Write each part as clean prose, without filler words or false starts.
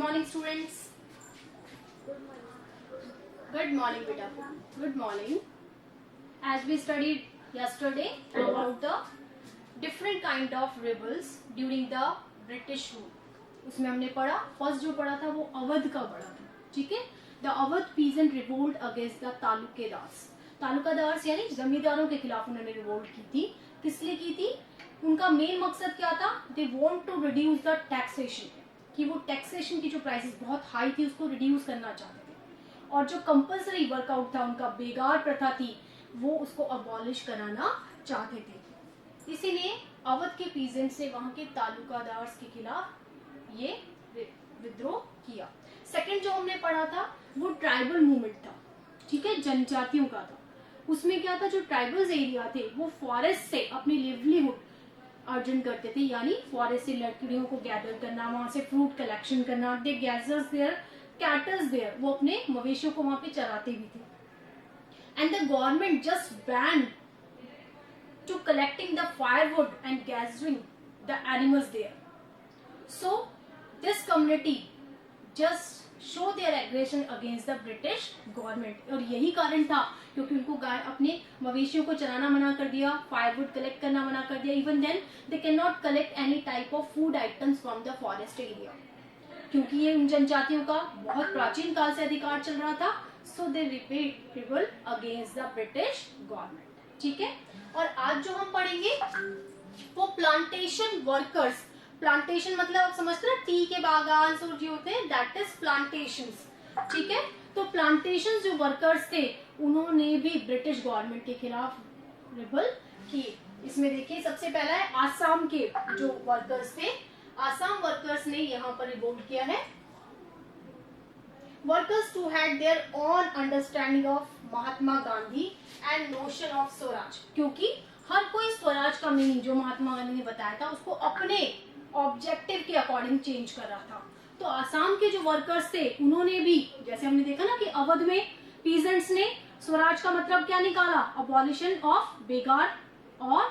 morning students. Good morning beta. Good morning. As we studied yesterday about the different kind of rebels during the British rule, उसमें हमने पढ़ा first जो पढ़ा था वो अवध का पढ़ा था. ठीक है. The Awadh peasant revolt against the talukdars. Talukdars यानी जमींदारों के खिलाफ उन्होंने रिवोल्ट की थी. किस लिए की थी? उनका मेन मकसद क्या था? They want to reduce the taxation, कि वो टैक्सेशन की जो प्राइसेस बहुत हाई थी उसको रिड्यूस करना चाहते थे. और जो कंपल्सरी वर्कआउट था उनका, बेगार प्रथा थी, वो उसको अबॉलिश कराना चाहते थे. इसीलिए अवध के पीजेंट्स ने वहां के तालुकादार्स के खिलाफ ये विद्रोह किया. सेकंड जो हमने पढ़ा था वो ट्राइबल मूवमेंट था. ठीक है, जनजातियों का था. उसमें क्या था? जो ट्राइबल्स एरिया थे वो फॉरेस्ट से अपनी लिवलीहुड अर्जन करते थे, यानी फॉरेस्ट से लकड़ियों को गैदर करना, वहां से फ्रूट कलेक्शन करना. They gathers their cattles there, वो अपने मवेशियों को वहां पे चराते भी थे. And the government just ban to collecting the firewood and gathering the animals there. So this community just show their aggression against the British government. और यही कारण था क्योंकि उनको अपने मवेशियों को चराना मना कर दिया, फायरवुड कलेक्ट करना मना कर दिया. Even then they can not collect any type of food items from the forest area, क्योंकि ये उन जनजातियों का बहुत प्राचीन काल से अधिकार चल रहा था. So they rebel against the British government. ठीक है. और आज जो हम पढ़ेंगे वो प्लांटेशन वर्कर्स. प्लांटेशन मतलब आप समझते हैं टी के बागान जो होते हैं, दैट इज प्लांटेशंस. ठीक है. तो प्लांटेशन जो वर्कर्स थे उन्होंने भी ब्रिटिश गवर्नमेंट के खिलाफ रिबल किए. इसमें देखिए सबसे पहला है आसाम के जो वर्कर्स थे. आसाम वर्कर्स ने यहाँ पर रिवोल्ट किया है. Workers too had their own understanding of Mahatma Gandhi and notion of swaraj. क्योंकि हर कोई स्वराज का मीनिंग जो महात्मा गांधी ने बताया था उसको अपने ऑब्जेक्टिव के अकॉर्डिंग चेंज कर रहा था. तो आसाम के जो वर्कर्स थे उन्होंने भी, जैसे हमने देखा ना कि अवध में पीजेंट्स ने स्वराज का मतलब क्या निकाला? अबॉलिशन ऑफ बेगार और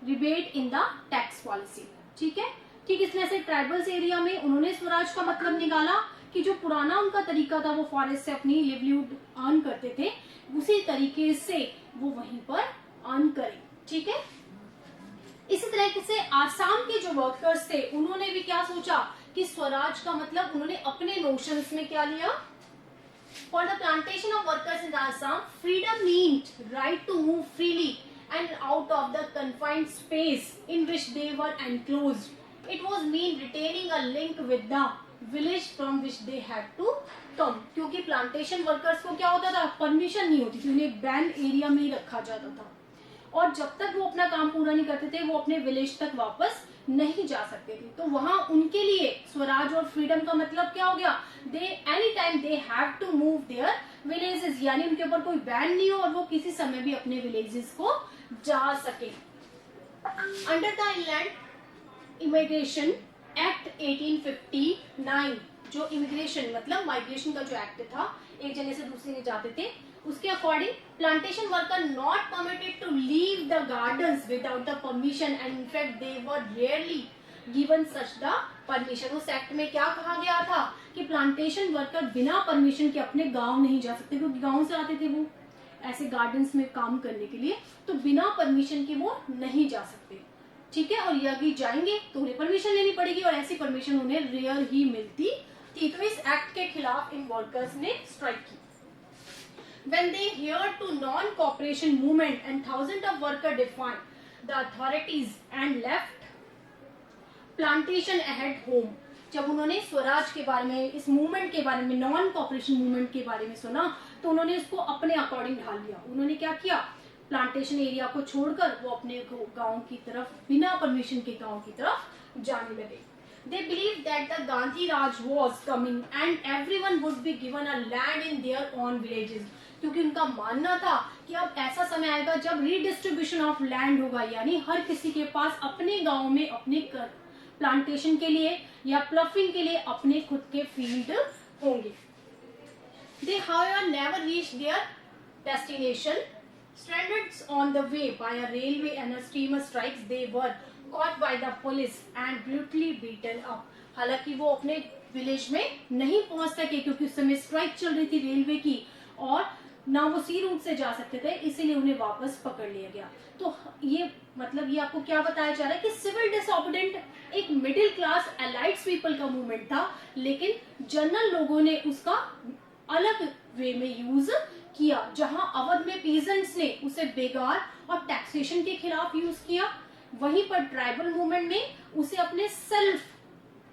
rebate in the tax policy. ठीक है. ठीक इस तरह से ट्राइबल्स एरिया में उन्होंने स्वराज का मतलब निकाला कि जो पुराना उनका तरीका था वो फॉरेस्ट से अपनी लिवलीहुड अर्न करते थे, उसी तरीके से वो वहीं पर अर्न करें. ठीक है. इसी तरीके से आसाम के जो वर्कर्स थे उन्होंने भी क्या सोचा कि स्वराज का मतलब उन्होंने अपने नोशंस में क्या लिया? For the plantation of workers in Assam, freedom meant right to move freely and out of the confined space in which they were enclosed. It was mean retaining a link with the village from which they had to come. क्योंकि plantation workers को क्या होता था? Permission नहीं होती थी, उन्हें ban area में ही रखा जाता था और जब तक वो अपना काम पूरा नहीं करते थे वो अपने विलेज तक वापस नहीं जा सकते थे. तो वहां उनके लिए स्वराज और फ्रीडम का मतलब क्या हो गया? They any time they have to move their villages, यानी उनके ऊपर कोई बैन नहीं हो और वो किसी समय भी अपने विलेजेस को जा सके. Under the inland immigration act 1859, जो इमिग्रेशन मतलब माइग्रेशन का जो एक्ट था, एक जगह से दूसरी जगह जाते थे, उसके according plantation worker not permitted to leave the gardens without the permission and in fact they were rarely given such the permission. उस एक्ट में क्या कहा गया था कि प्लांटेशन वर्कर बिना परमिशन के अपने गांव नहीं जा सकते, क्योंकि गांव से आते थे वो ऐसे गार्डन्स में काम करने के लिए, तो बिना परमिशन के वो नहीं जा सकते. ठीक है. और यदि जाएंगे तो उन्हें परमिशन लेनी पड़ेगी और ऐसी परमिशन उन्हें रेयर ही मिलती थी. तो इस एक्ट के खिलाफ इन वर्कर्स ने स्ट्राइक की. When they adhered to non-cooperation movement and thousands of workers defied the authorities and left plantation ahead home. जब उन्होंने स्वराज के बारे में, इस मूवमेंट के बारे में, नॉन कॉपरेशन मूवमेंट के बारे में सुना तो उन्होंने इसको अपने अकॉर्डिंग ढाल लिया. उन्होंने क्या किया? प्लांटेशन एरिया को छोड़कर वो अपने गांव की तरफ, बिना परमिशन के गांव की तरफ जाने लगे. They believed that the Gandhi Raj was coming and everyone would be given a land in their own villages. क्योंकि उनका मानना था कि अब ऐसा समय आएगा जब रीडिस्ट्रीब्यूशन ऑफ लैंड होगा, यानी हर किसी के पास अपने गांव में अपने प्लांटेशन के लिए या प्लफिंग के लिए अपने खुद के फील्ड होंगे. They however never reached their destination. Stranded on the way by a railway and a steamer strikes, they were caught by the police and brutally beaten up. हालांकि वो अपने विलेज में नहीं पहुंच सके क्योंकि उस समय स्ट्राइक चल रही थी रेलवे की और ना वो सी रूट से जा सकते थे, इसीलिए उन्हें वापस पकड़ लिया गया। तो ये मतलब ये आपको क्या बताया जा रहा है कि सिविल डिसऑबीडिएंट एक मिडिल क्लास एलाइट्स पीपल का मूवमेंट था, लेकिन जनरल लोगों ने उसका अलग वे में यूज किया। जहां अवध में पीजेंट्स ने उसे बेगार और टैक्सेशन के खिलाफ यूज किया, वहीं पर ट्राइबल मूवमेंट में उसे अपने सेल्फ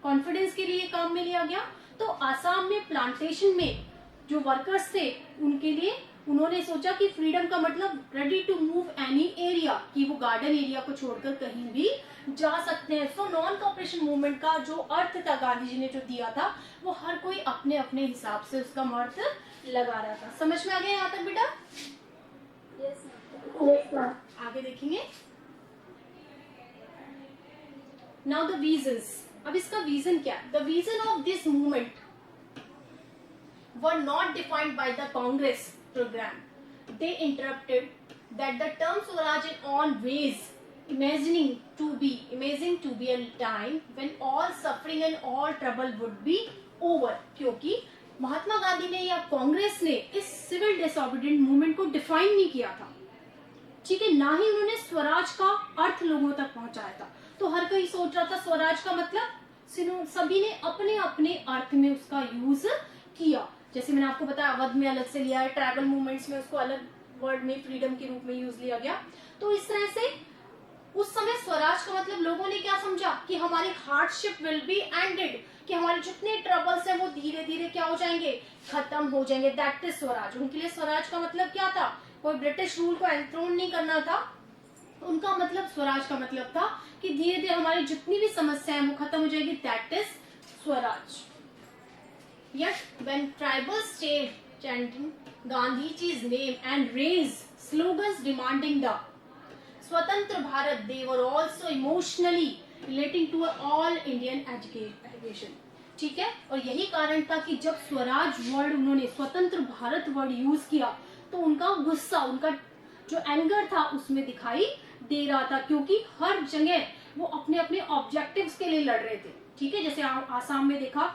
कॉन्फिडेंस के लिए काम में लिया गया। तो आसाम में प्लांटेशन में जो वर्कर्स थे उनके लिए उन्होंने सोचा कि फ्रीडम का मतलब ready to move any area, कि वो गार्डन एरिया को छोड़कर कहीं भी जा सकते हैं। सो नॉन कॉपरेशन मूवमेंट का जो अर्थ था गांधी जी ने जो दिया था वो हर कोई अपने अपने हिसाब से उसका अर्थ लगा रहा था। समझ में आ गया यहाँ तक बेटा? Yes, ma'am. आगे देखेंगे। Now the reasons. अब इसका रीजन क्या है? The reason of this movement were not defined by the Congress program. They interpreted that the term Swaraj in on ways imagining to be a time when all suffering and all trouble would be over. क्योंकि महात्मा गांधी ने या कांग्रेस ने इस civil disobedient movement को define नहीं किया था, ठीक है, ना ही उन्होंने स्वराज का अर्थ लोगों तक पहुंचाया था। तो हर कोई सोच रहा था स्वराज का मतलब, सभी ने अपने अपने अर्थ में उसका यूज किया। जैसे मैंने आपको बताया अवध में अलग से लिया है, ट्राइबल मूवमेंट्स में उसको अलग वर्ड में फ्रीडम के रूप में यूज लिया गया। तो इस तरह से उस समय स्वराज का मतलब लोगों ने क्या समझा कि हमारी हार्डशिप विल बी एंडेड, कि हमारे जितने ट्रबल्स हैं वो धीरे धीरे क्या हो जाएंगे, खत्म हो जाएंगे। That is Swaraj. उनके लिए स्वराज का मतलब क्या था? कोई ब्रिटिश रूल को एंथ्रोन नहीं करना था। उनका मतलब स्वराज का मतलब था कि धीरे धीरे हमारी जितनी भी समस्याएं वो खत्म हो जाएगी। That is Swaraj. Yet when tribals stayed chanting Gandhiji's name and raised slogans demanding the Swatantra Bharat, they were also emotionally relating to all Indian education. ठीक है, और यही कारण था कि जब स्वराज वर्ड उन्होंने स्वतंत्र भारत वर्ड यूज किया तो उनका गुस्सा, उनका जो एंगर था उसमें दिखाई दे रहा था, क्योंकि हर जगह वो अपने अपने ऑब्जेक्टिव्स के लिए लड़ रहे थे। ठीक है, जैसे आसाम में देखा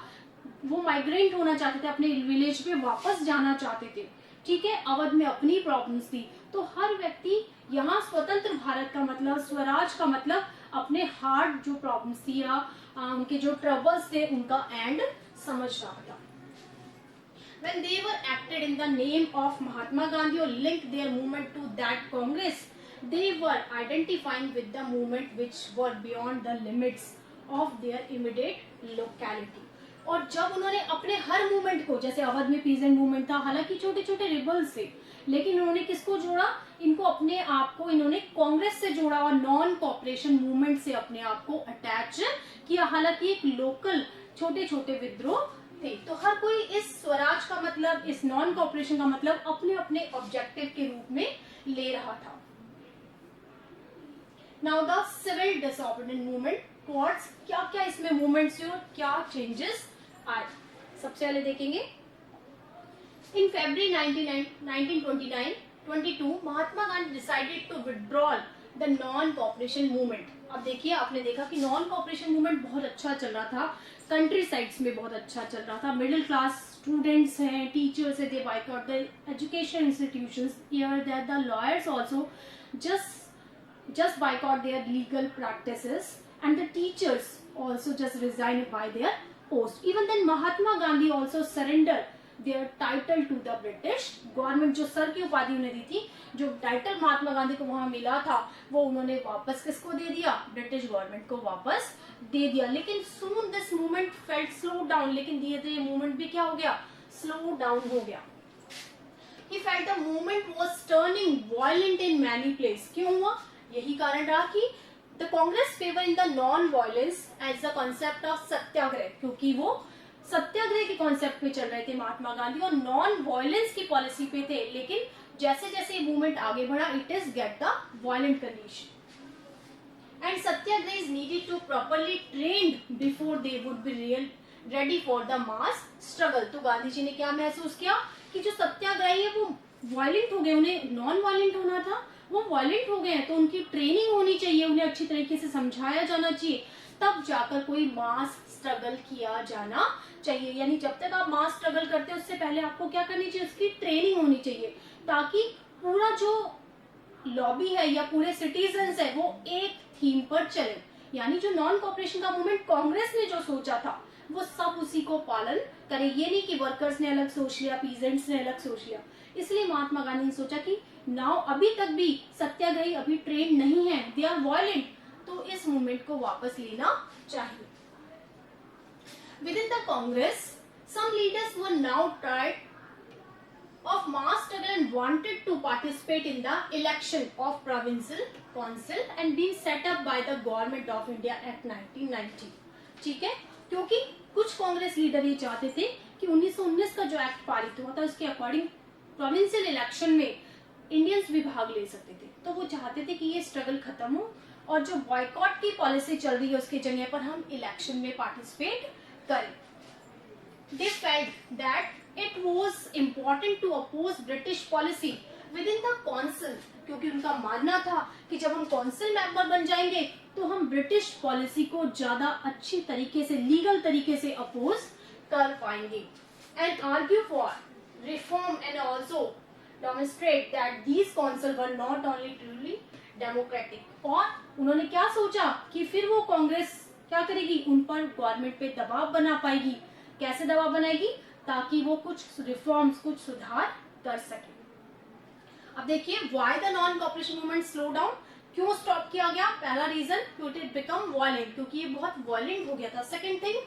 वो माइग्रेंट होना चाहते थे, अपने विलेज पे वापस जाना चाहते थे। ठीक है, अवध में अपनी प्रॉब्लम्स थी। तो हर व्यक्ति यहाँ स्वतंत्र भारत का मतलब, स्वराज का मतलब अपने हार्ड जो प्रॉब्लम्स थी या उनके जो ट्रबल्स थे उनका एंड समझ रहा था। When they were acted in the name of Mahatma Gandhi or linked their movement to that Congress, they were identifying with the movement which were beyond the limits of their immediate locality. और जब उन्होंने अपने हर movement को, जैसे अवध में peasant movement था, हालांकि छोटे छोटे रिबल्स थे, लेकिन उन्होंने किसको जोड़ा? इनको अपने आप को इन्होंने कांग्रेस से जोड़ा और नॉन कॉपरेशन मूवमेंट से अपने आप को अटैच किया। हालांकि एक लोकल छोटे छोटे विद्रोह थे। तो हर कोई इस स्वराज का मतलब, इस नॉन कॉपरेशन का मतलब अपने अपने ऑब्जेक्टिव के रूप में ले रहा था। Now the civil disobedient movement towards, क्या क्या इसमें मूवमेंट्स और क्या चेंजेस आए, सबसे पहले देखेंगे। In February 1922 Mahatma Gandhi decided to withdraw the non cooperation movement. अब देखिए, आपने देखा कि नॉन कॉपरेशन मूवमेंट बहुत अच्छा चल रहा था, कंट्री साइड्स में बहुत अच्छा चल रहा था। मिडिल क्लास स्टूडेंट्स हैं, टीचर्स है, they boycott the education institutions, here that the lawyers also just boycott their legal practices, and the teachers also just resigned by their post. Even then Mahatma Gandhi also surrendered their title to the British government. जो sir की उपाधि उन्हें दी थी, जो title Mahatma Gandhi को वहां मिला था, वो उन्होंने वापस किसको दे दिया? ब्रिटिश गवर्नमेंट को वापस दे दिया। लेकिन soon this movement felt slow down, लेकिन धीरे धीरे मूवमेंट भी क्या हो गया? स्लो डाउन हो गया। He felt the movement was turning violent in many places. क्यों हुआ? यही कारण रहा कि the Congress favour in the non violence as the concept of satyagraha, क्योंकि वो सत्याग्रह के कॉन्सेप्ट पे चल रहे थे महात्मा गांधी और नॉन वायलेंस की पॉलिसी पे थे। लेकिन जैसे जैसे मूवमेंट आगे बढ़ा, it is get the violent condition and satyagraha is needed to properly trained before they would be ready for the mass struggle. तो गांधी जी ने क्या महसूस किया कि जो सत्याग्रही है वो वायलेंट हो गए, उन्हें नॉन वायलेंट होना था, वो वायलेंट हो गए हैं, तो उनकी ट्रेनिंग होनी चाहिए, उन्हें अच्छी तरीके से समझाया जाना चाहिए, तब जाकर कोई मास स्ट्रगल किया जाना चाहिए। यानी जब तक आप मास स्ट्रगल करते हैं उससे पहले आपको क्या करनी चाहिए, उसकी ट्रेनिंग होनी चाहिए, ताकि पूरा जो लॉबी है या पूरे सिटीजन्स है वो एक थीम पर चले। यानी जो नॉन कॉपरेशन का मूवमेंट कांग्रेस ने जो सोचा था वो सब उसी को पालन करे। ये नहीं कि वर्कर्स ने अलग सोच लिया, पीजेंट्स ने अलग सोच लिया। इसलिए महात्मा गांधी ने सोचा कि नाउ अभी तक भी सत्याग्रही अभी ट्रेन नहीं है, दे आर वायलेंट, तो इस मूवमेंट को वापस लेना चाहिए। Within the Congress, some leaders were now tired of mass struggle and wanted to participate in the election of provincial council and being set up by the government of India Act 1990। ठीक है, क्योंकि कुछ Congress leader ये चाहते थे कि 1919 का जो एक्ट पारित हुआ था उसके अकॉर्डिंग प्रोविंशियल इलेक्शन में इंडियंस भी भाग ले सकते थे। तो वो चाहते थे कि ये स्ट्रगल खत्म हो और जो बॉयकॉट की पॉलिसी चल रही है उसके जगह पर हम इलेक्शन में पार्टिसिपेट करें। They felt that it was important to oppose British policy within the council, क्योंकि उनका मानना था कि जब हम काउंसिल मेंबर बन जाएंगे तो हम ब्रिटिश पॉलिसी को ज्यादा अच्छी तरीके से, लीगल तरीके से अपोज कर पाएंगे। And argue for reform and also demonstrate that these council were not only truly democratic। और उन्होंने क्या सोचा कि फिर वो कांग्रेस क्या करेगी, उन पर गवर्नमेंट पे दबाव बना पाएगी। कैसे दबाव बनाएगी, ताकि वो कुछ रिफॉर्म्स, कुछ सुधार कर सके। अब देखिए why the non cooperation movement slow down, क्यों स्टॉप किया गया। पहला रीजन, क्योंकि इट बिकम वायलेंट, क्योंकि ये बहुत वायलेंट हो गया था। Second thing,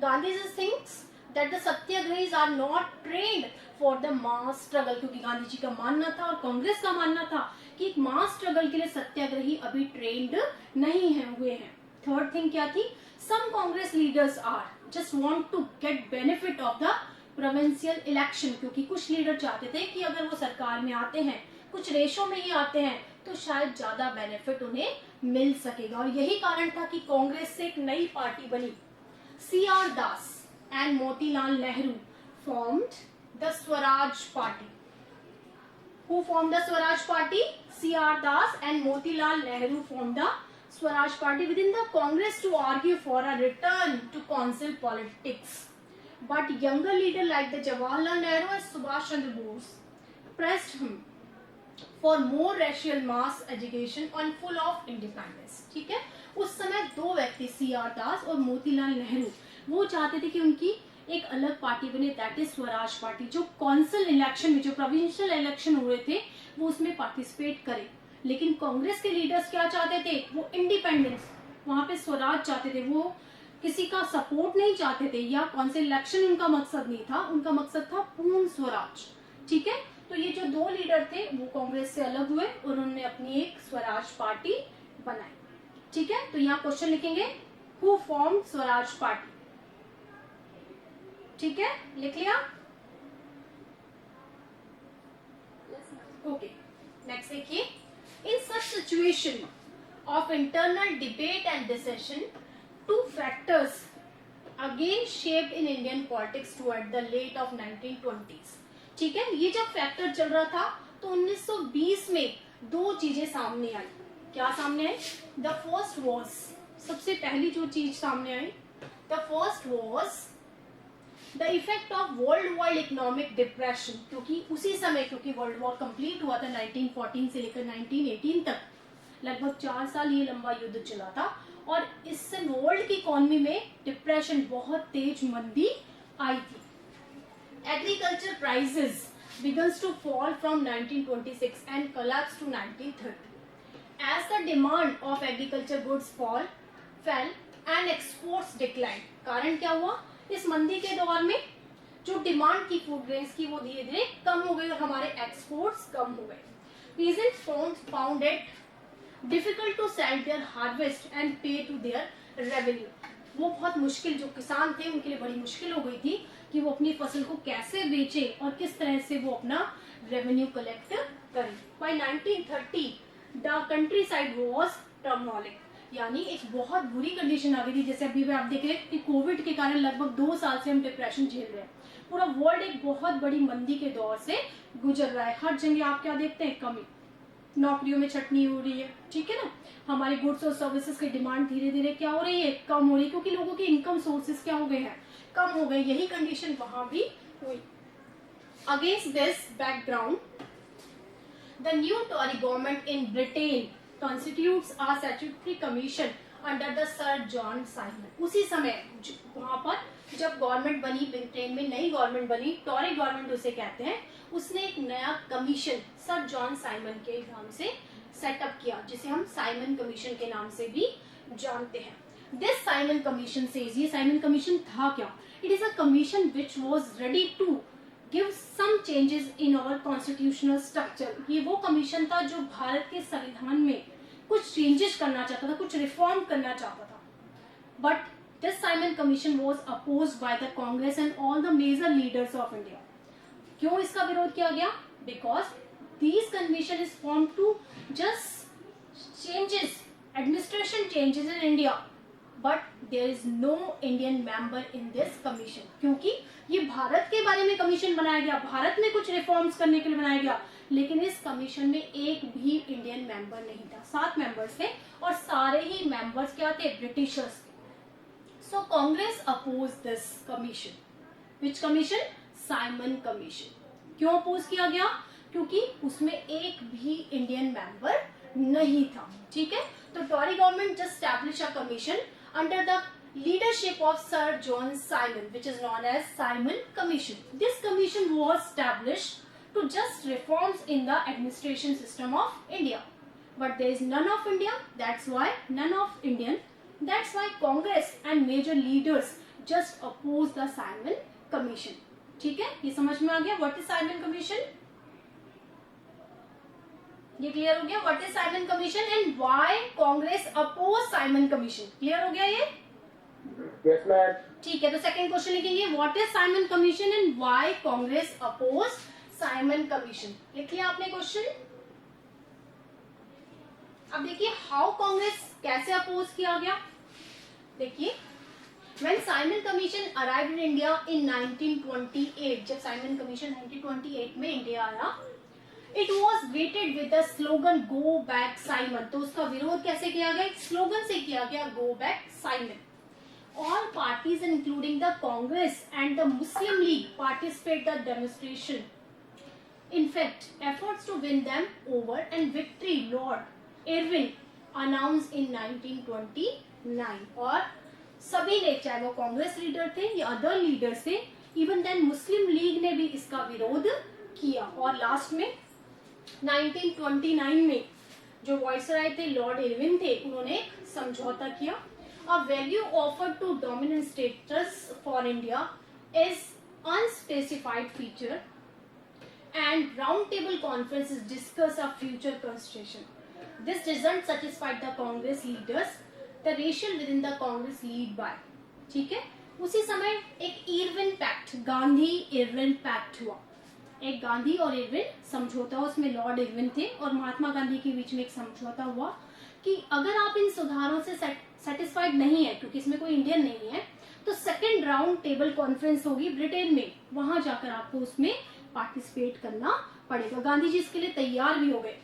Gandhiji thinks that the satyagrahis are not trained for the mass struggle, क्योंकि गांधी जी का मानना था और कांग्रेस का मानना था कि मास स्ट्रगल के लिए सत्याग्रही अभी ट्रेंड नहीं है हुए हैं। थर्ड थिंग क्या थी, some Congress leaders are just want to get benefit of the provincial election, क्योंकि कुछ लीडर चाहते थे कि अगर वो सरकार में आते हैं, कुछ रेशो में ही आते हैं, तो शायद ज्यादा बेनिफिट उन्हें मिल सकेगा। और यही कारण था कि कांग्रेस से एक नई पार्टी बनी, CR Das and Motilal Nehru formed the Swaraj party. Who formed the Swaraj Party? C.R. Das and Motilal Nehru formed the Swaraj Party within the Congress to argue for a return to council politics. But younger leaders like the Jawaharlal Nehru and Subhash Chandra Bose pressed him for more racial mass education and full of independence। ठीक है, उस समय दो व्यक्ति C.R. दास और मोतीलाल नेहरू वो चाहते थे कि उनकी एक अलग पार्टी बने, दैट इज स्वराज पार्टी, जो काउंसिल इलेक्शन में, जो प्रोविंशियल इलेक्शन हुए थे वो उसमें पार्टिसिपेट करे। लेकिन कांग्रेस के लीडर्स क्या चाहते थे, वो इंडिपेंडेंस, वहां पे स्वराज चाहते थे, वो किसी का सपोर्ट नहीं चाहते थे, या काउंसिल इलेक्शन उनका मकसद नहीं था, उनका मकसद था पूर्ण स्वराज। ठीक है, तो ये जो दो लीडर थे वो कांग्रेस से अलग हुए और उन्होंने अपनी एक स्वराज पार्टी बनाई। ठीक है, तो यहाँ क्वेश्चन लिखेंगे, हु फॉर्म स्वराज पार्टी। ठीक है, लिख लिया। ओके, नेक्स्ट देखिए, in such situation of internal debate and decision, two factors again shaped in Indian politics toward the late of 1920s। ठीक है, ये जब फैक्टर चल रहा था तो 1920 में दो चीजें सामने आई। क्या सामने आई, द फर्स्ट वॉज, सबसे पहली जो चीज सामने आई, the first was the effect of world wide economic depression. क्योंकि उसी समय, क्योंकि वर्ल्ड वॉर कंप्लीट हुआ था 1914 से लेकर 1918 तक, लगभग 4 साल ये लंबा युद्ध चला था, और इससे वर्ल्ड की इकोनॉमी में डिप्रेशन, बहुत तेज मंदी आई थी। Agriculture prices begins to fall from 1926 and collapse to 1930 as the demand of agriculture goods fell and exports declined। कारण क्या हुआ, इस मंदी के दौर में जो डिमांड थी फूड ग्रेन्स की वो धीरे धीरे कम हो गई और हमारे एक्सपोर्ट्स कम हो गए। Peasants found it difficult to sell their harvest and pay to their revenue। वो बहुत मुश्किल, जो किसान थे उनके लिए बड़ी मुश्किल हो गई थी कि वो अपनी फसल को कैसे बेचे और किस तरह से वो अपना रेवेन्यू कलेक्ट करें। By 1930 the countryside was turmoilic, यानी एक बहुत बुरी कंडीशन आ गई थी। जैसे अभी आप देख रहे हैं कि कोविड के कारण लगभग 2 साल से हम डिप्रेशन झेल रहे हैं, पूरा वर्ल्ड एक बहुत बड़ी मंदी के दौर से गुजर रहा है। हर जगह आप क्या देखते हैं, कमी। नौकरियों में छटनी हो रही है, ठीक है ना, हमारे गुड्स और सर्विसेज की डिमांड धीरे धीरे क्या हो रही है, कम हो रही है, क्योंकि लोगों के इनकम सोर्सेज क्या हो गए हैं, कम हो गए। यही कंडीशन वहां भी हुई। Against this background the new Tory government in Britain constitutes a statutory commission under the sir John Simon. उसी समय वहां पर जब गवर्नमेंट बनी, ब्रिटेन में नई गवर्नमेंट बनी, टॉरी गवर्नमेंट उसे कहते हैं, उसने एक नया कमीशन सर जॉन साइमन के नाम से सेटअप किया, जिसे हम साइमन कमीशन के नाम से भी जानते हैं। दिस साइमन कमीशन सेज, ये साइमन कमीशन था क्या, it is a commission which was ready to give some changes in our constitutional structure. ये वो कमीशन था जो भारत के संविधान में कुछ चेंजेस करना चाहता था, कुछ रिफॉर्म करना चाहता था। But this Simon Commission was opposed by the Congress and all the major leaders of India. क्यों इसका विरोध किया गया, because this commission is form to just changes, administration changes in India, but there is no Indian member in this commission. क्योंकि ये भारत के बारे में कमीशन बनाया गया, भारत में कुछ रिफॉर्म्स करने के लिए बनाया गया, लेकिन इस कमीशन में एक भी इंडियन मेंबर नहीं था। 7 मेंबर्स थे और सारे ही मेंबर्स क्या थे, ब्रिटिशर्स थे। So Congress oppose this commission. Which commission, Simon commission. क्यों अपोज किया गया, क्योंकि उसमें एक भी इंडियन मेंबर नहीं था, ठीक है। तो Tory government just establish a commission under the leadership of Sir John Simon, which is known as Simon Commission. This commission was established to just reforms in the administration system of India. But there is none of India, that's why none of Indian, that's why Congress and major leaders just oppose the Simon Commission. ठीक है, ये समझ में आ गया what is Simon Commission? ये clear हो गया what is Simon Commission and why Congress oppose Simon Commission? Clear हो गया ये? Yes, ma'am. ठीक है, तो सेकंड क्वेश्चन लिखेंगे what is Simon Commission and why Congress oppose Simon Commission. लिख लिया आपने क्वेश्चन। अब देखिए हाउ कांग्रेस कैसे अपोज किया गया। देखिए when Simon Commission arrived in India in 1928, जब साइमन कमीशन 1928 में इंडिया आया, it was greeted with the slogan go back Simon. तो उसका विरोध कैसे किया गया, एक स्लोगन से किया गया, गो back Simon. All parties including the Congress and the Muslim League participate the demonstration. In fact, efforts to win them over and victory Lord Irwin announced in 1929. और सभी ने, चाहे वो कांग्रेस लीडर थे या अदर लीडर्स थे, इवन देन मुस्लिम league ने भी इसका विरोध किया। और लास्ट में 1929 में जो वाइसराय थे, लॉर्ड इरविन थे, उन्होंने समझौता किया। A value offered to dominant status for India is unspecified feature, and roundtable conferences discuss a future constitution. This doesn't satisfy the Congress leaders. The ratio within the Congress lead by. ठीक है, उसी समय एक Irwin pact, Gandhi Irwin pact हुआ। एक गांधी और Irwin समझौता, उसमें लॉर्ड इरविन थे और महात्मा गांधी के बीच में एक समझौता हुआ कि अगर आप इन सुधारों से सेटिस्फाइड नहीं है, क्योंकि इसमें कोई इंडियन नहीं है, तो सेकेंड राउंड टेबल कॉन्फ्रेंस होगी ब्रिटेन में, वहां जाकर आपको उसमें पार्टिसिपेट करना पड़ेगा। गांधी जी इसके लिए तैयार भी हो गए,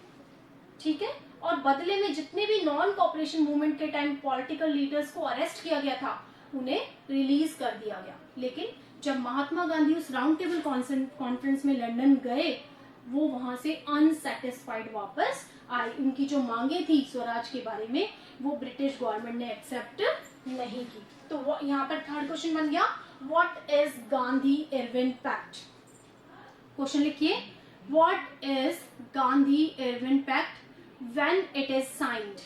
ठीक है। और बदले में जितने भी नॉन कॉपरेशन मूवमेंट के टाइम पॉलिटिकल लीडर्स को अरेस्ट किया गया था, उन्हें रिलीज कर दिया गया। लेकिन जब महात्मा गांधी उस राउंड टेबल कॉन्फ्रेंस में लंदन गए, वो वहां से अनसेटिस्फाइड वापस आए। उनकी जो मांगे थी स्वराज के बारे में, वो ब्रिटिश गवर्नमेंट ने एक्सेप्ट नहीं की। तो वो यहाँ पर थर्ड क्वेश्चन बन गया, what is Gandhi Irwin pact. Question लिखिए, what is Gandhi Irwin pact when it is signed.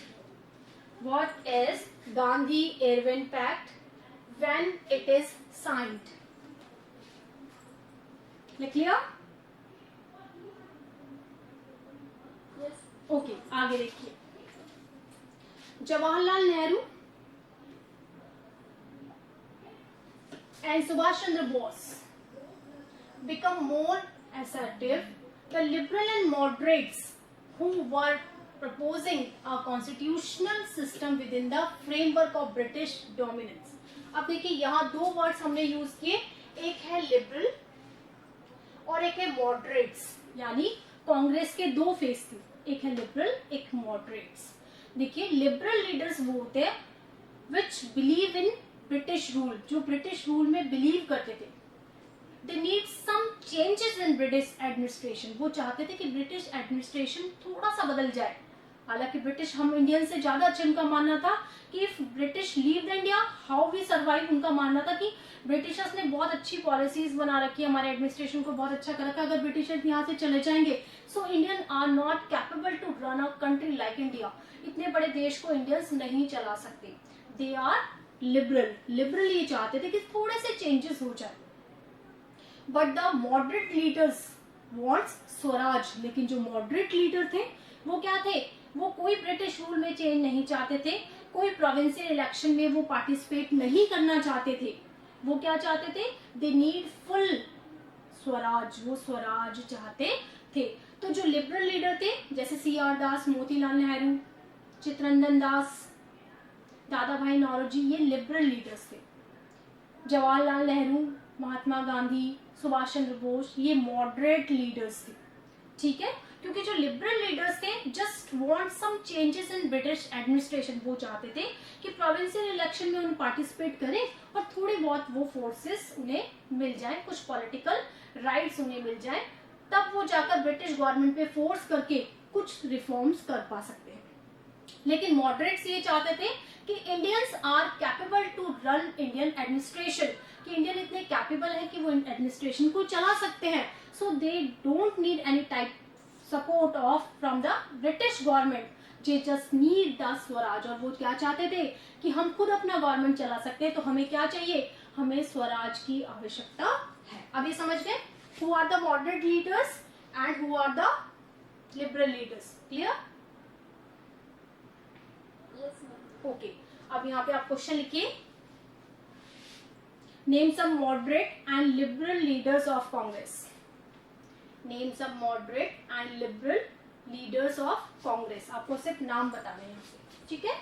What is Gandhi Irwin pact when it is signed. लिख लिया? ओके, आगे देखिए। Jawaharlal Nehru and Subhash Chandra Bose become more assertive. The liberal and moderates who were proposing a constitutional system within the framework of British dominance. अब देखिए यहाँ दो words हमने use किए, एक है लिबरल और एक है मॉडरेट्स, यानी कांग्रेस के दो फेस थे। एक है लिबरल, एक मॉडरेट्स। देखिए लिबरल लीडर्स वो होते हैं which believe in British rule, जो ब्रिटिश रूल में बिलीव करते थे। They need some changes in British administration, वो चाहते थे कि ब्रिटिश एडमिनिस्ट्रेशन थोड़ा सा बदल जाए। हालांकि ब्रिटिश हम इंडियन से ज्यादा अच्छे उनका मानना था कि if British leave the India how we survive, उनका मानना था कि ब्रिटिशर्स ने बहुत अच्छी पॉलिसीज बना रखी है, हमारे एडमिनिस्ट्रेशन को बहुत अच्छा कर रखा है, अगर ब्रिटिशर्स यहाँ से चले जाएंगे so Indian are not capable to run a country like India, इतने बड़े देश को इंडियंस नहीं चला सकते। दे आर लिबरल, लिबरल ये चाहते थे कि थोड़े से चेंजेस हो जाए। But the moderate leaders wants Swaraj, लेकिन जो मॉडरेट लीडर थे वो क्या थे, वो कोई ब्रिटिश रूल में चेंज नहीं चाहते थे, कोई प्रोविंशियल इलेक्शन में वो पार्टिसिपेट नहीं करना चाहते थे। वो क्या चाहते थे, दे नीड फुल स्वराज, वो स्वराज चाहते थे। तो जो लिबरल लीडर थे जैसे CR दास, मोतीलाल नेहरू, चित्तरंजन दास, दादा भाई नौरोजी, ये लिबरल लीडर्स थे। जवाहरलाल नेहरू, महात्मा गांधी, सुभाष चंद्र बोस, ये मॉडरेट लीडर्स थे। ठीक है, क्योंकि जो लिबरल लीडर्स थे just want some changes in British administration, वो चाहते थे कि प्रोविंशियल इलेक्शन में उन्हें पार्टिसिपेट करें और थोड़ी बहुत वो फोर्सेस उन्हें मिल जाए, कुछ पॉलिटिकल राइट्स उन्हें मिल जाए, तब वो जाकर ब्रिटिश गवर्नमेंट पे फोर्स करके कुछ रिफॉर्म्स कर पा सकते हैं। लेकिन मॉडरेट्स ये चाहते थे कि Indians are capable to run Indian administration, कि इंडियन इतने कैपेबल है कि वो एडमिनिस्ट्रेशन को चला सकते हैं, so they don't need any type support of from the British government, they just need the swaraj. और वो क्या चाहते थे कि हम खुद अपना गवर्नमेंट चला सकते हैं, तो हमें क्या चाहिए, हमें स्वराज की आवश्यकता है। अब ये समझ गए who are the moderate leaders and who are the liberal leaders, clear? Okay, अब यहाँ पे आप क्वेश्चन लिखिए, name some moderate and liberal leaders of Congress. Name some moderate and liberal leaders of Congress, आपको सिर्फ नाम बताना है यहाँ पे, ठीक है?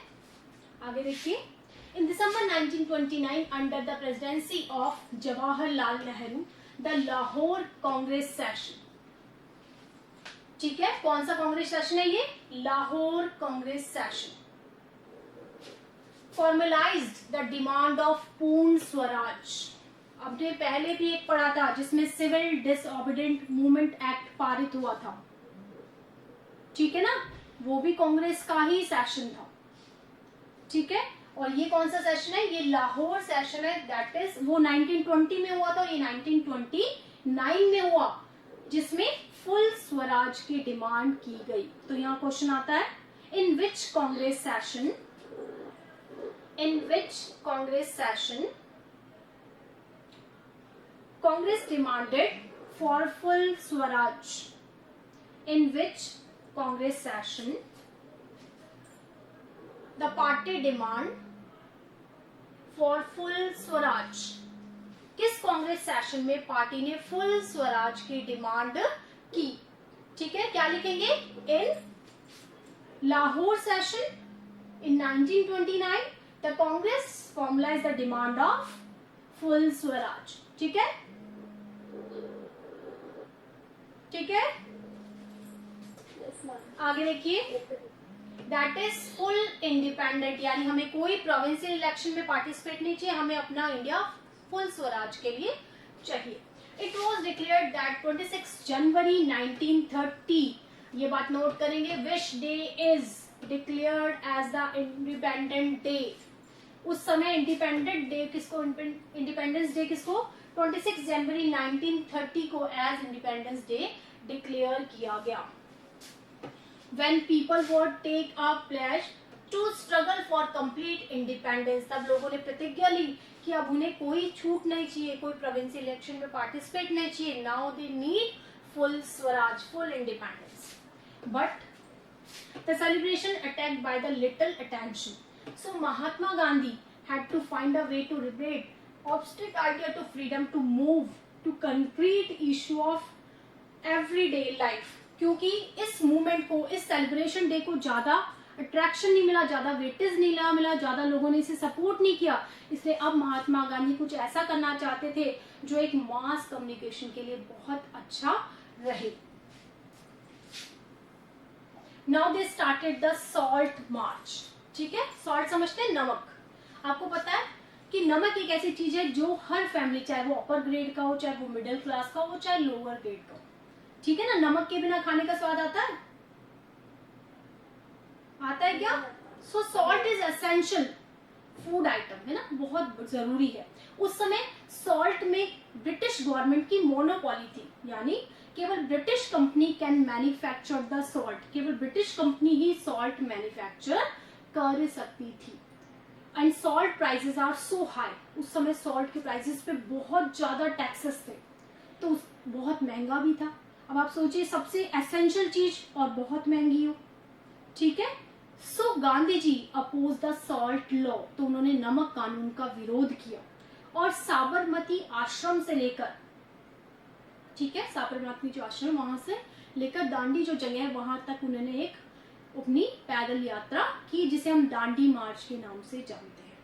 आगे देखिए, इन दिसंबर 1929 under the presidency of Jawaharlal Nehru the Lahore Congress session, ठीक है, कौन सा कांग्रेस सेशन है ये, Lahore Congress session, formalised the demand of पूर्ण स्वराज। हमने पहले भी एक पढ़ा था जिसमें सिविल डिसओबीडिएंट मूवमेंट एक्ट पारित हुआ था, ठीक है ना, वो भी कांग्रेस का ही सेशन था, ठीक है। और ये कौन सा सेशन है, ये लाहौर सेशन है, दैट इज वो 1920 में हुआ था, ये 1929 में हुआ, जिसमें फुल स्वराज की डिमांड की गई। तो यहाँ क्वेश्चन आता है, in which Congress session, in which Congress session Congress demanded for full Swaraj? In which Congress session the party demand for full Swaraj? किस कांग्रेस सेशन में पार्टी ने फुल स्वराज की डिमांड की? ठीक है, क्या लिखेंगे, इन Lahore session in 1929 the Congress formalized the demand of full Swaraj, ठीक है, ठीक है। आगे देखिए, दैट इज फुल इंडिपेंडेंट, यानी हमें कोई प्रोविंशियल इलेक्शन में पार्टिसिपेट नहीं चाहिए, हमें अपना इंडिया फुल स्वराज के लिए चाहिए। It was declared that 26 January 1930, ये बात नोट करेंगे, which day is declared as the independent day. उस समय इंडिपेंडेंट डे किसको, इंडिपेंडेंस डे किसको, 26 जनवरी 1930 को एज इंडिपेंडेंस डे डिक्लेयर किया गया। When people would take a pledge to struggle for complete independence, तब लोगों ने प्रतिज्ञा ली कि अब उन्हें कोई छूट नहीं चाहिए, कोई प्रोविंशियल इलेक्शन में पार्टिसिपेट नहीं चाहिए। Now they need full Swaraj, full independence, but the celebration attacked by the little attention. So Mahatma Gandhi had to find a way to rebate obstinate idea to freedom to move to concrete issue of everyday life. क्योंकि इस movement को, इस celebration day को ज्यादा attraction नहीं मिला, ज्यादा weightage नहीं मिला, ज्यादा लोगों ने इसे सपोर्ट नहीं किया, इसलिए अब महात्मा गांधी कुछ ऐसा करना चाहते थे जो एक मास कम्युनिकेशन के लिए बहुत अच्छा रहे। Now they started the salt march. ठीक है, सॉल्ट समझते हैं, नमक। आपको पता है कि नमक एक ऐसी चीज है जो हर फैमिली, चाहे वो अपर ग्रेड का हो, चाहे वो मिडिल क्लास का हो, चाहे लोअर ग्रेड का हो, ठीक है ना, नमक के बिना खाने का स्वाद आता है? आता है क्या? सो salt is essential food item, है ना, बहुत जरूरी है। उस समय सॉल्ट में ब्रिटिश गवर्नमेंट की मोनोपोली थी, यानी केवल British company can manufacture the salt, केवल ब्रिटिश कंपनी ही सॉल्ट मैन्युफैक्चर कर सकती थी। And salt prices are so high, उस समय सॉल्ट के प्राइसेस पे बहुत ज्यादा टैक्सेस थे, तो बहुत महंगा भी था। अब आप सोचिए, सबसे एसेंशियल चीज और बहुत महंगी हो, ठीक है। सो Gandhi ji oppose the salt law, तो उन्होंने नमक कानून का विरोध किया और साबरमती आश्रम से लेकर, ठीक है, साबरमती जो आश्रम वहां से लेकर दांडी जो जगह है वहां तक उन्होंने एक अपनी पैदल यात्रा की, जिसे हम दांडी मार्च के नाम से जानते हैं।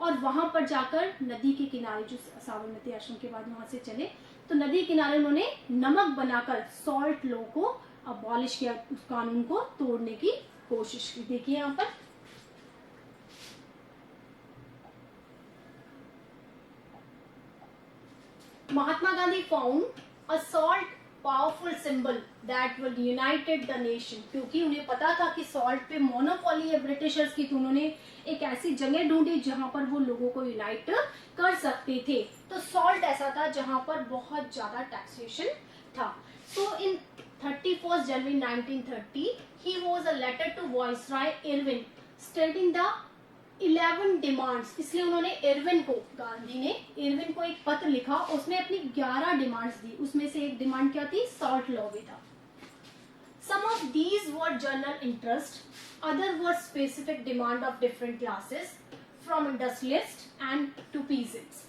और वहां पर जाकर नदी के किनारे, जो साबरमती आश्रम के बाद वहां से चले, तो नदी किनारे उन्होंने नमक बनाकर सॉल्ट लॉ को अबॉलिश किया, उस कानून को तोड़ने की कोशिश की। देखिए यहाँ पर Mahatma Gandhi found a salt powerful symbol that will united the nation, क्योंकि उन्हें पता था कि सॉल्ट पे मोनोपोली है ब्रिटिशर्स की, तो उन्होंने एक ऐसी जगह ढूंढी जहां पर वो लोगों को यूनाइट कर सकते थे। तो सॉल्ट ऐसा था जहां पर बहुत ज्यादा टैक्सेशन था। सो इन 31 January 1930 he was a letter to Viceroy Irwin stating the 11 demands, इसलिए उन्होंने इरविन को, गांधी ने इरविन को एक पत्र लिखा, उसमें अपनी 11 डिमांड्स दी। उसमें से एक डिमांड क्या थी? सॉल्ट लॉ भी था। Some of these were general interest, other were specific demand of different classes from industrialist and to peasants.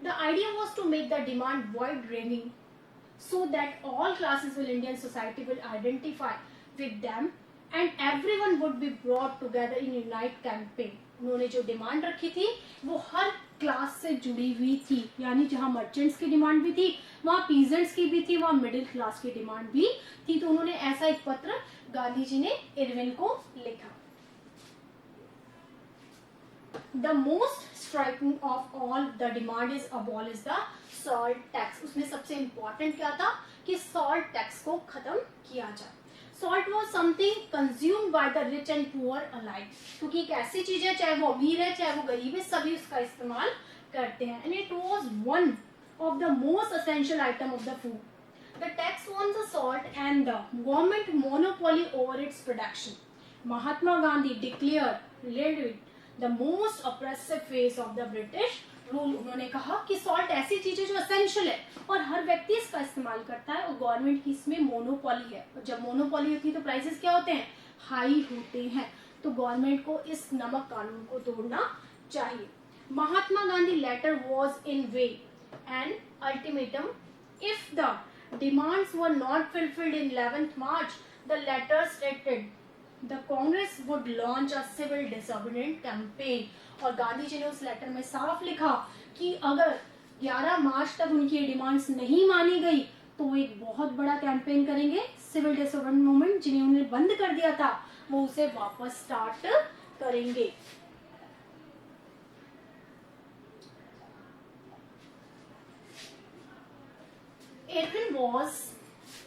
The idea was to make the demand wide ranging so that all classes in Indian society will identify with them and everyone would be brought together in unite campaign। उन्होंने जो demand रखी थी वो हर class से जुड़ी हुई थी, यानी जहां मर्चेंट्स की डिमांड भी थी, वहां पीजेंट्स की भी थी, वहां मिडिल क्लास की डिमांड भी थी। तो उन्होंने ऐसा एक पत्र गांधी जी ने इरविन को लिखा। The most striking of all the demand is abolish the salt tax। उसमें सबसे इम्पोर्टेंट क्या था कि सॉल्ट टैक्स को खत्म किया जाए। Salt was something consumed by the rich and poor alike, क्योंकि एक ऐसी चीज है, चाहे वो अमीर है चाहे वो गरीब है, सभी उसका इस्तेमाल करते हैं। And it was one of the most essential item of the food. The tax on the salt and the government monopoly over its production. Mahatma Gandhi declare related the most oppressive phase of the British rule. उन्होंने कहा कि salt ऐसी चीज है जो essential है और हर व्यक्ति इसका इस्तेमाल करता है और गवर्नमेंट की इसमें मोनोपोली है। और जब मोनोपोली होती है तो प्राइसेस क्या होते हैं? हाई होते हैं। तो गवर्नमेंट को इस नमक कानून को तोड़ना चाहिए। Mahatma Gandhi letter was in way and ultimatum if the demands were not fulfilled in 11th March, the letter stated The Congress would launch a civil disobedience campaign। और गांधी जी ने उस लेटर में साफ लिखा कि अगर 11 मार्च तक उनकी डिमांड्स नहीं मानी गई तो वो एक बहुत बड़ा कैंपेन करेंगे, सिविल डिसोबीडियंस मूवमेंट, जिन्हें उन्होंने बंद कर दिया था वो उसे वापस स्टार्ट करेंगे। Irwin was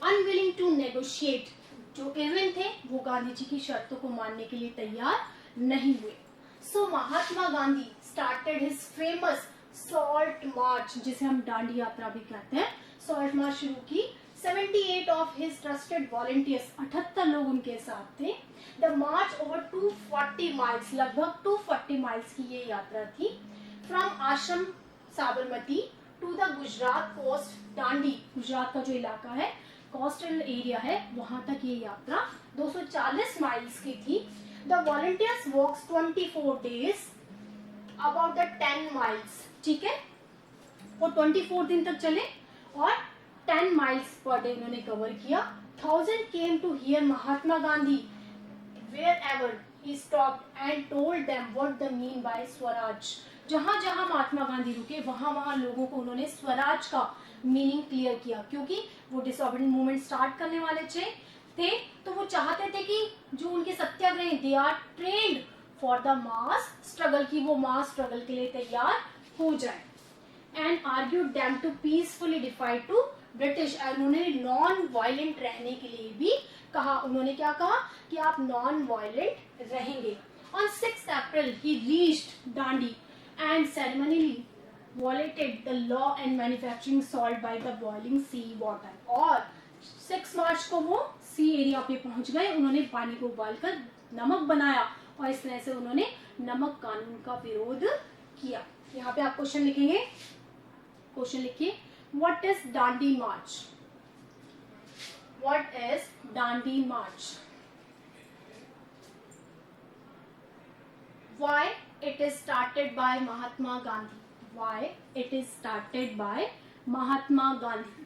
unwilling to negotiate। जो इरविन थे वो गांधी जी की शर्तों को मानने के लिए तैयार नहीं हुए। So Mahatma Gandhi started his famous salt march, जिसे हम दांडी यात्रा भी कहते हैं। सॉल्ट मार्च शुरू की। 78 ऑफ हिज ट्रस्टेड वॉलंटियर्स, 78 लोग उनके साथ थे। द मार्च ओवर 240 माइल्स, लगभग 240 माइल्स की ये यात्रा थी। From ashram Sabarmati to the Gujarat coast Dandi, Gujarat का जो इलाका है, कोस्टल एरिया है, वहां तक ये यात्रा 240 माइल्स की थी। The volunteers walks 24 days about the 10 miles, ठीक है, वो 24 दिन तक चले और 10 माइल्स पर डे उन्होंने कवर किया। 1000 came to hear Mahatma Gandhi wherever he stopped and told them what they mean by Swaraj. जहां जहां महात्मा गांधी रुके वहां वहां लोगों को उन्होंने स्वराज का मीनिंग क्लियर किया, क्योंकि वो डिसऑबीडियंट मूवमेंट स्टार्ट करने वाले थे थे, तो वो चाहते थे कि जो उनके satyagrahi they are trained for the mass struggle, की वो मास स्ट्रगल के लिए तैयार हो जाए। And argued them to peacefully defy to British, उन्होंने नॉन वायलेंट रहने के लिए भी कहा। उन्होंने क्या कहा कि आप नॉन वायलेंट रहेंगे। On 6 April he reached Dandi and ceremonially violated the law and manufacturing salt by the boiling sea water। और 6 मार्च को वो सी एरिया पे पहुंच गए, उन्होंने पानी को उबालकर नमक बनाया और इस तरह से उन्होंने नमक कानून का विरोध किया। यहाँ पे आप क्वेश्चन लिखेंगे, क्वेश्चन लिखिए, what is Dandi March? What is Dandi March? Why it is started by Mahatma Gandhi? Why it is started by Mahatma Gandhi?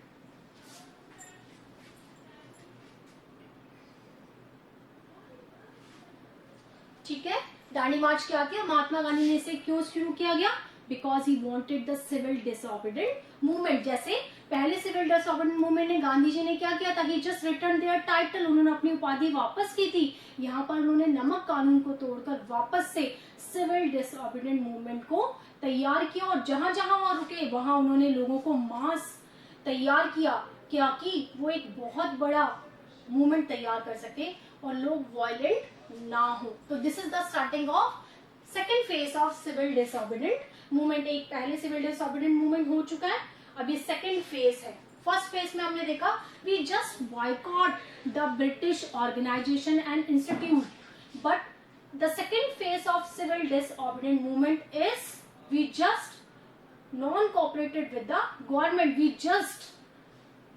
ठीक है, दांडी मार्च क्या किया महात्मा गांधी ने, इसे क्यों शुरू किया गया? Because he wanted the civil disobedient movement. जैसे पहले सिविल डिसऑबीडिएंट मूवमेंट ने गांधी जी ने क्या किया था, ही जस्ट रिटर्न देयर टाइटल, उन्होंने अपनी उपाधि वापस की थी। यहाँ पर उन्होंने नमक कानून को तोड़कर वापस से सिविल डिसऑबीडिएंट मूवमेंट को तैयार किया और जहां जहां वहां रुके वहां उन्होंने लोगों को मास तैयार किया, क्या कि वो एक बहुत बड़ा मूवमेंट तैयार कर सके और लोग वायलेंट ना हो। तो this is the starting of second phase of civil disobedient movement. एक पहले सिविल डिसऑबीडिएंट मूवमेंट हो चुका है, अब ये सेकेंड फेज है। फर्स्ट फेज में हमने देखा we just boycott the British organisation and institute, but the second phase of civil disobedient movement is we just non-cooperated with the government, we just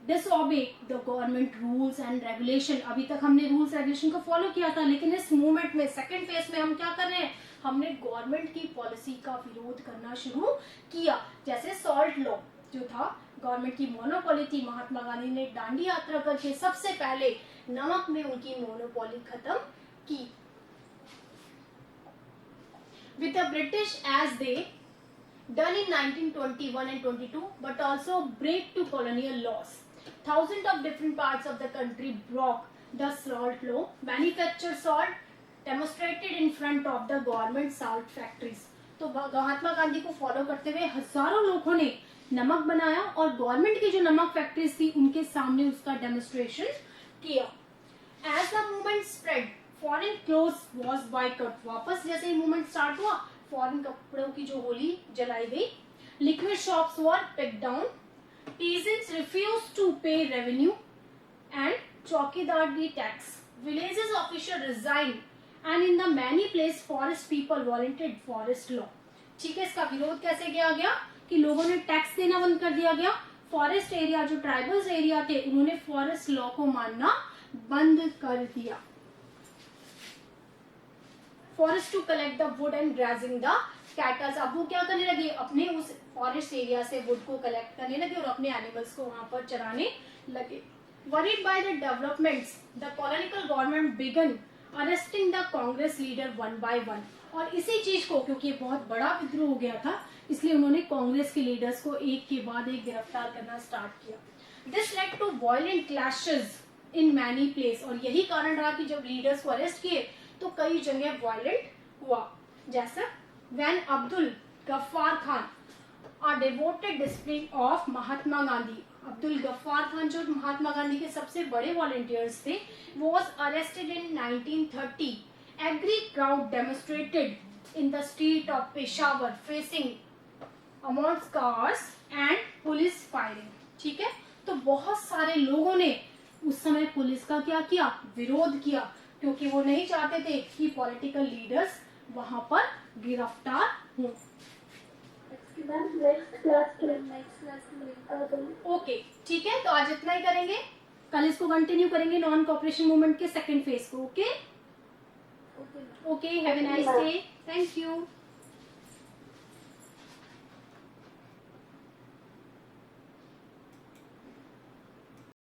disobey the government rules and regulation। अभी तक हमने rules regulation को follow किया था, लेकिन इस movement में second phase में हम क्या कर रहे हैं, हमने गवर्नमेंट की पॉलिसी का विरोध करना शुरू किया। जैसे सॉल्ट लॉ जो था, गवर्नमेंट की मोनोपोली थी, महात्मा गांधी ने दांडी यात्रा करके सबसे पहले नमक में उनकी मोनोपोली खत्म की। With the British as they done in 1921 and 22, but also break to colonial laws. Thousands of different parts of the country broke the salt law, manufactured salt, demonstrated in front of the government salt factories। तो महात्मा गांधी को follow करते हुए हजारों लोगों ने नमक बनाया और गवर्नमेंट की जो नमक फैक्ट्रीज थी उनके सामने उसका डेमोन्स्ट्रेशन किया। As the movement spread, foreign cloth was boycott. वापस जैसे ही मूवमेंट स्टार्ट हुआ, फॉरेन कपड़ों की जो होली जलाई गई। Liquid shops were pick down, peasants refused to pay revenue and chowkidari tax, villages official resigned and in the many place forest people volunteered forest law। ठीक है, इसका विरोध कैसे किया गया कि लोगों ने टैक्स देना बंद कर दिया गया। फॉरेस्ट एरिया जो ट्राइबल्स एरिया थे उन्होंने फॉरेस्ट लॉ को मानना बंद कर दिया। Forest to collect the wood and grazing the cattles, अब वो क्या करने लगे, अपने उस फॉरेस्ट एरिया से वुड को कलेक्ट करने लगे और अपने एनिमल्स को वहां पर चराने लगे। Worried by the developments the colonial government began arresting the Congress leader one by one. और इसी चीज को, क्योंकि ये बहुत बड़ा विद्रोह हो गया था, इसलिए उन्होंने कांग्रेस के लीडर्स को एक के बाद एक गिरफ्तार करना स्टार्ट किया। This led to violent clashes in many place, और यही कारण रहा कि जब लीडर्स को अरेस्ट किए तो कई जगह वायलेंट हुआ। जैसा when Abdul Ghaffar Khan, a devoted disciple of Mahatma Gandhi, Abdul Ghaffar Khan जो महात्मा गांधी के सबसे बड़े वॉलंटियर्स थे, was arrested in 1930। Angry crowd demonstrated in the street of Peshawar facing amount cars and police firing. ठीक है, तो बहुत सारे लोगों ने उस समय पुलिस का क्या किया, विरोध किया, क्योंकि वो नहीं चाहते थे कि पॉलिटिकल लीडर्स वहां पर गिरफ्तार हों। ओके, ठीक है, तो आज इतना ही करेंगे, कल इसको कंटिन्यू करेंगे नॉन कोऑपरेशन मूवमेंट के सेकंड फेज को। Okay, have a nice day, thank you.